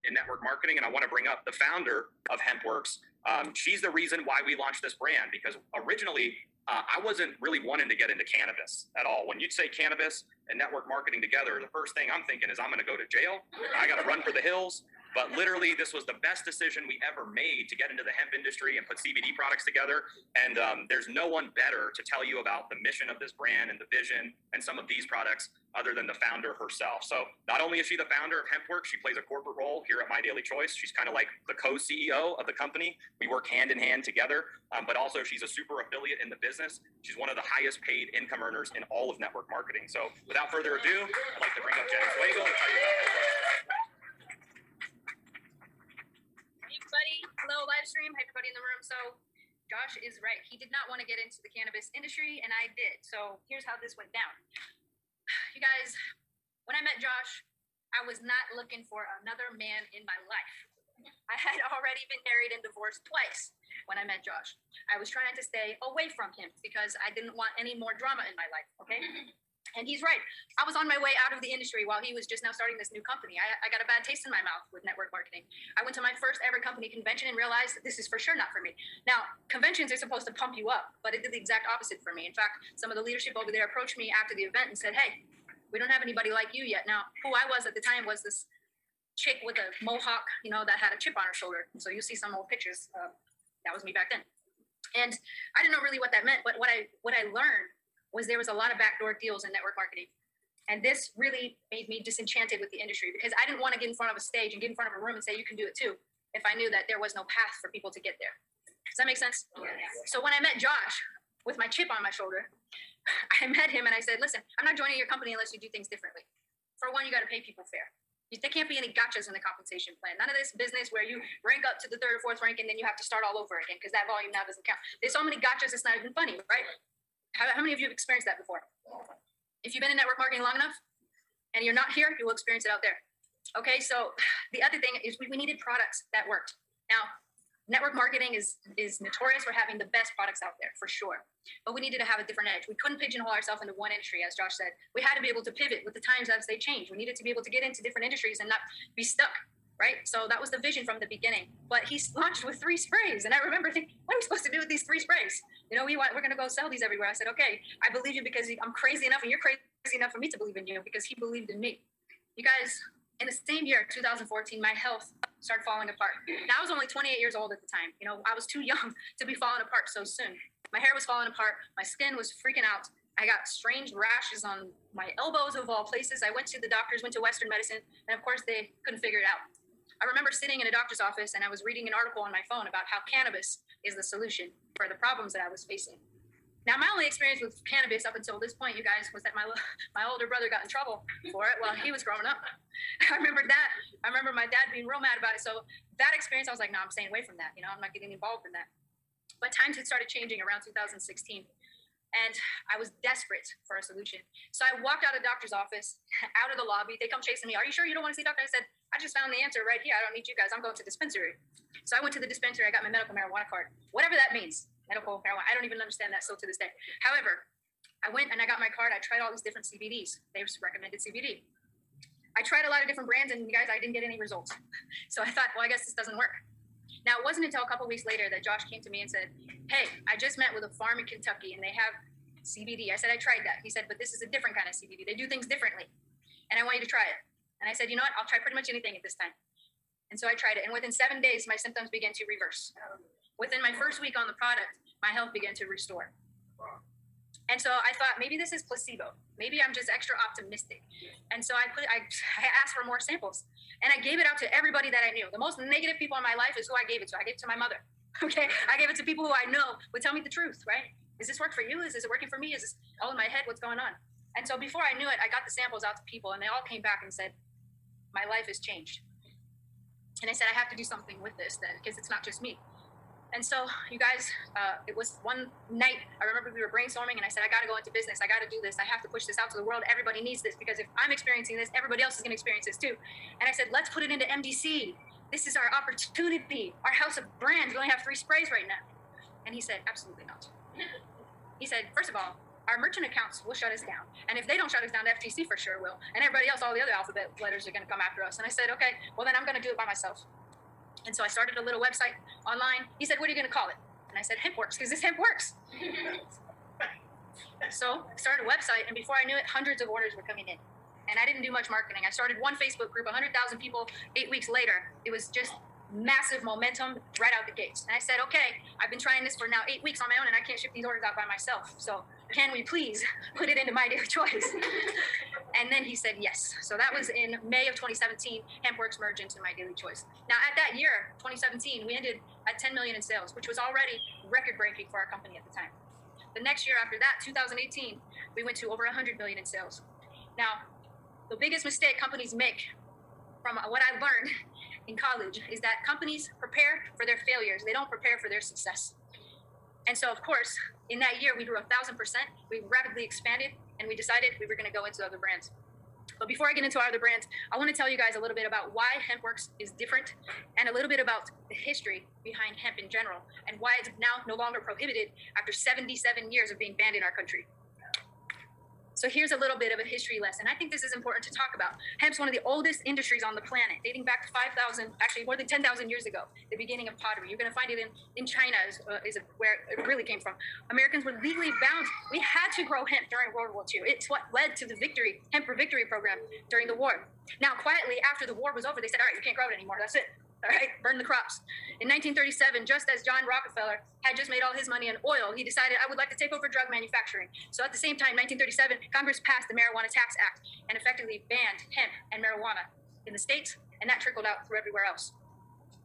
in network marketing. And I want to bring up the founder of Hempworx. She's the reason why we launched this brand, because originally I wasn't really wanting to get into cannabis at all. When you'd say cannabis and network marketing together, the first thing I'm thinking is I'm going to go to jail. I got to run for the hills. But literally, this was the best decision we ever made to get into the hemp industry and put CBD products together. And there's no one better to tell you about the mission of this brand and the vision and some of these products other than the founder herself. So not only is she the founder of Hempworx, she plays a corporate role here at My Daily Choice. She's kind of like the co-CEO of the company. We work hand in hand together, but also she's a super affiliate in the business. She's one of the highest paid income earners in all of network marketing. So without further ado, I'd like to bring up Jenny Swagel to tell you about Hempworx. Hello, live stream. Hi, everybody in the room. So Josh is right. He did not want to get into the cannabis industry, and I did. So here's how this went down. You guys, when I met Josh, I was not looking for another man in my life. I had already been married and divorced twice when I met Josh. I was trying to stay away from him because I didn't want any more drama in my life, okay? And he's right. I was on my way out of the industry while he was just now starting this new company. I got a bad taste in my mouth with network marketing. I went to my first ever company convention and realized that this is for sure not for me. Now, conventions are supposed to pump you up, but it did the exact opposite for me. In fact, some of the leadership over there approached me after the event and said, hey, we don't have anybody like you yet. Now, who I was at the time was this chick with a mohawk, you know, that had a chip on her shoulder. So you'll see some old pictures. That was me back then. And I didn't know really what that meant, but what I learned was there was a lot of backdoor deals in network marketing. And this really made me disenchanted with the industry because I didn't want to get in front of a stage and get in front of a room and say, you can do it too, if I knew that there was no path for people to get there. Does that make sense? Yeah. So when I met Josh with my chip on my shoulder, I met him and I said, listen, I'm not joining your company unless you do things differently. For one, you got to pay people fair. There can't be any gotchas in the compensation plan. None of this business where you rank up to the third or fourth rank and then you have to start all over again because that volume now doesn't count. There's so many gotchas, it's not even funny, right? How many of you have experienced that before? If you've been in network marketing long enough and you're not here, you will experience it out there. Okay, so the other thing is we needed products that worked. Now, network marketing is notorious for having the best products out there, for sure. But we needed to have a different edge. We couldn't pigeonhole ourselves into one industry, as Josh said. We had to be able to pivot with the times as they change. We needed to be able to get into different industries and not be stuck, right? So that was the vision from the beginning. But he launched with 3 sprays. And I remember thinking, what are we supposed to do with these 3 sprays? You know, we're going to go sell these everywhere. I said, okay, I believe you because I'm crazy enough and you're crazy enough for me to believe in you because he believed in me. You guys, in the same year, 2014, my health started falling apart. Now, I was only 28 years old at the time. You know, I was too young to be falling apart so soon. My hair was falling apart. My skin was freaking out. I got strange rashes on my elbows of all places. I went to the doctors, went to Western medicine, and of course, they couldn't figure it out. I remember sitting in a doctor's office and I was reading an article on my phone about how cannabis is the solution for the problems that I was facing. Now, my only experience with cannabis up until this point, you guys, was that my older brother got in trouble for it while he was growing up. I remember that. I remember my dad being real mad about it. So that experience, I was like, no, I'm staying away from that. You know, I'm not getting involved in that. But times had started changing around 2016. And I was desperate for a solution. So I walked out of the doctor's office, out of the lobby. They come chasing me. Are you sure you don't want to see a doctor? I said, I just found the answer right here. I don't need you guys. I'm going to the dispensary. So I went to the dispensary. I got my medical marijuana card, whatever that means. Medical marijuana. I don't even understand that still to this day. However, I went and I got my card. I tried all these different CBDs. They recommended CBD. I tried a lot of different brands, and you guys, I didn't get any results. So I thought, well, I guess this doesn't work. Now, it wasn't until a couple of weeks later that Josh came to me and said, hey, I just met with a farm in Kentucky, and they have CBD. I said, I tried that. He said, but this is a different kind of CBD. They do things differently, and I want you to try it. And I said, you know what? I'll try pretty much anything at this time. And so I tried it, and within 7 days, my symptoms began to reverse. Within my first week on the product, my health began to restore. And so I thought, maybe this is placebo. Maybe I'm just extra optimistic. And so I asked for more samples, and I gave it out to everybody that I knew. The most negative people in my life is who I gave it to. I gave it to my mother. Okay, I gave it to people who I know would tell me the truth, right? Does this work for you? Is this working for me? Is this all in my head? What's going on? And so before I knew it, I got the samples out to people, and they all came back and said, my life has changed. And I said, I have to do something with this then, because it's not just me. And so, you guys, it was one night, I remember we were brainstorming, and I said, I got to go into business. I got to do this. I have to push this out to the world. Everybody needs this, because if I'm experiencing this, everybody else is going to experience this too. And I said, let's put it into MDC. This is our opportunity. Our house of brands. We only have 3 sprays right now. And he said, absolutely not. He said, first of all, our merchant accounts will shut us down. And if they don't shut us down, the FTC for sure will. And everybody else, all the other alphabet letters are going to come after us. And I said, okay, well, then I'm going to do it by myself. And so I started a little website online. He said, what are you going to call it? And I said, Hempworx, because this hemp works. So I started a website, and before I knew it, hundreds of orders were coming in. And I didn't do much marketing. I started one Facebook group, 100,000 people. 8 weeks later, it was just massive momentum right out the gates. And I said, okay, I've been trying this for now 8 weeks on my own, and I can't ship these orders out by myself. So can we please put it into My Daily Choice? And then he said yes. So that was in May of 2017, Hempworx merged into My Daily Choice. Now at that year, 2017, we ended at 10 million in sales, which was already record-breaking for our company at the time. The next year after that, 2018, we went to over 100 million in sales. Now, the biggest mistake companies make, from what I learned in college, is that companies prepare for their failures. They don't prepare for their success. And so, of course, in that year, we grew 1,000%. We rapidly expanded, and we decided we were going to go into other brands. But before I get into our other brands, I want to tell you guys a little bit about why Hempworx is different, and a little bit about the history behind hemp in general, and why it's now no longer prohibited after 77 years of being banned in our country. So here's a little bit of a history lesson. I think this is important to talk about. Hemp's one of the oldest industries on the planet, dating back to 5,000, actually more than 10,000 years ago, the beginning of pottery. You're going to find it in China is where it really came from. Americans were legally bound. We had to grow hemp during World War II. It's what led to the Hemp for Victory program during the war. Now, quietly, after the war was over, they said, all right, you can't grow it anymore. That's it. All right, burn the crops. In 1937, just as John Rockefeller had just made all his money in oil, he decided, I would like to take over drug manufacturing. So at the same time, 1937, Congress passed the Marijuana Tax Act and effectively banned hemp and marijuana in the States, and that trickled out through everywhere else.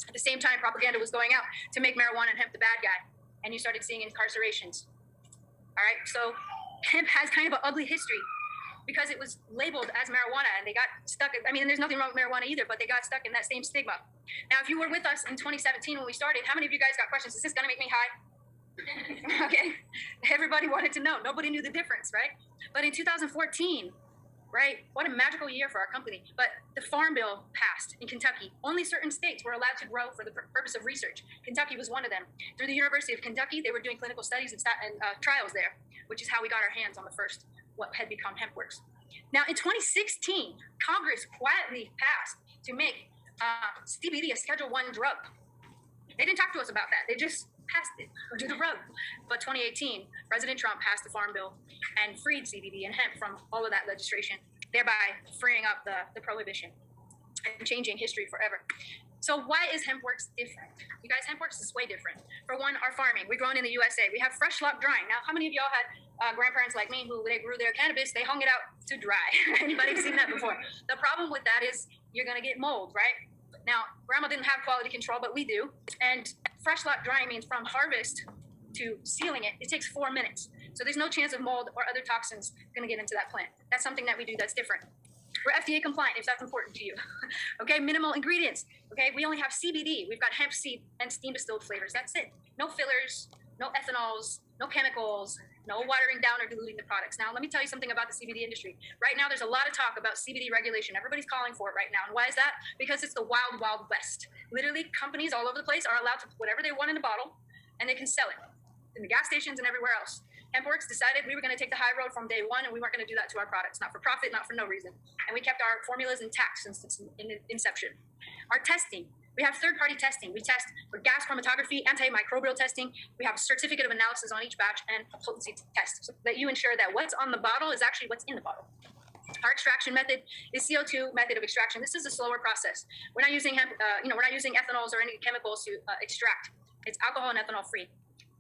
At the same time, propaganda was going out to make marijuana and hemp the bad guy, and you started seeing incarcerations. All right, so hemp has kind of an ugly history, because it was labeled as marijuana, and they got stuck. I mean, there's nothing wrong with marijuana either, but they got stuck in that same stigma. Now, if you were with us in 2017 when we started, how many of you guys got questions? Is this going to make me high? Okay. Everybody wanted to know. Nobody knew the difference, right? But in 2014, right, what a magical year for our company. But the Farm Bill passed in Kentucky. Only certain states were allowed to grow for the purpose of research. Kentucky was one of them. Through the University of Kentucky, they were doing clinical studies and trials there, which is how we got our hands on the first what had become Hempworx. Now, in 2016, Congress quietly passed to make CBD a Schedule I drug. They didn't talk to us about that. They just passed it under the rug. But 2018, President Trump passed the Farm Bill and freed CBD and hemp from all of that legislation, thereby freeing up the prohibition and changing history forever. So why is Hempworx different? You guys, Hempworx is way different. For one, our farming. We're grown in the USA. We have fresh lock drying. Now, how many of y'all had grandparents like me who they grew their cannabis, they hung it out to dry? Anybody seen that before? The problem with that is you're going to get mold, right? Now, grandma didn't have quality control, but we do. And fresh lock drying means from harvest to sealing it, it takes 4 minutes. So there's no chance of mold or other toxins going to get into that plant. That's something that we do that's different. We're FDA compliant, if that's important to you. Okay, minimal ingredients. Okay, we only have CBD. We've got hemp seed and steam distilled flavors. That's it. No fillers, no ethanols, no chemicals, no watering down or diluting the products. Now, let me tell you something about the CBD industry. Right now, there's a lot of talk about CBD regulation. Everybody's calling for it right now. And why is that? Because it's the wild, wild west. Literally, companies all over the place are allowed to put whatever they want in the bottle, and they can sell it in the gas stations and everywhere else. Hempworx decided we were going to take the high road from day one, and we weren't going to do that to our products. Not for profit, not for no reason. And we kept our formulas intact since its inception. Our testing. We have third-party testing. We test for gas chromatography, antimicrobial testing. We have a certificate of analysis on each batch and a potency test so that you ensure that what's on the bottle is actually what's in the bottle. Our extraction method is CO2 method of extraction. This is a slower process. We're not using we're not using ethanols or any chemicals to extract. It's alcohol and ethanol free.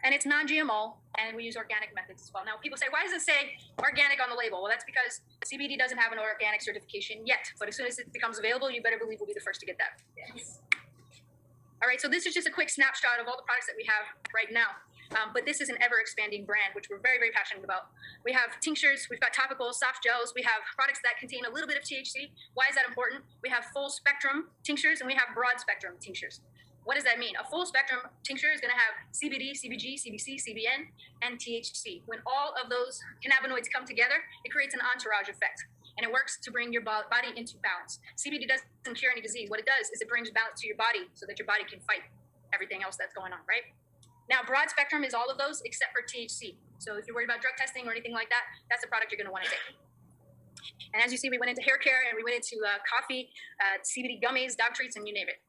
And it's non-GMO, and we use organic methods as well. Now, people say, why does it say organic on the label? Well, that's because CBD doesn't have an organic certification yet. But as soon as it becomes available, you better believe we'll be the first to get that. Yes. All right, so this is just a quick snapshot of all the products that we have right now. But this is an ever-expanding brand, which we're very, very passionate about. We have tinctures, we've got topicals, soft gels, we have products that contain a little bit of THC. Why is that important? We have full-spectrum tinctures, and we have broad-spectrum tinctures. What does that mean? A full-spectrum tincture is going to have CBD, CBG, CBC, CBN, and THC. When all of those cannabinoids come together, it creates an entourage effect, and it works to bring your body into balance. CBD doesn't cure any disease. What it does is it brings balance to your body so that your body can fight everything else that's going on, right? Now, broad spectrum is all of those except for THC. So if you're worried about drug testing or anything like that, that's the product you're going to want to take. And as you see, we went into hair care and we went into coffee, CBD gummies, dog treats, and you name it.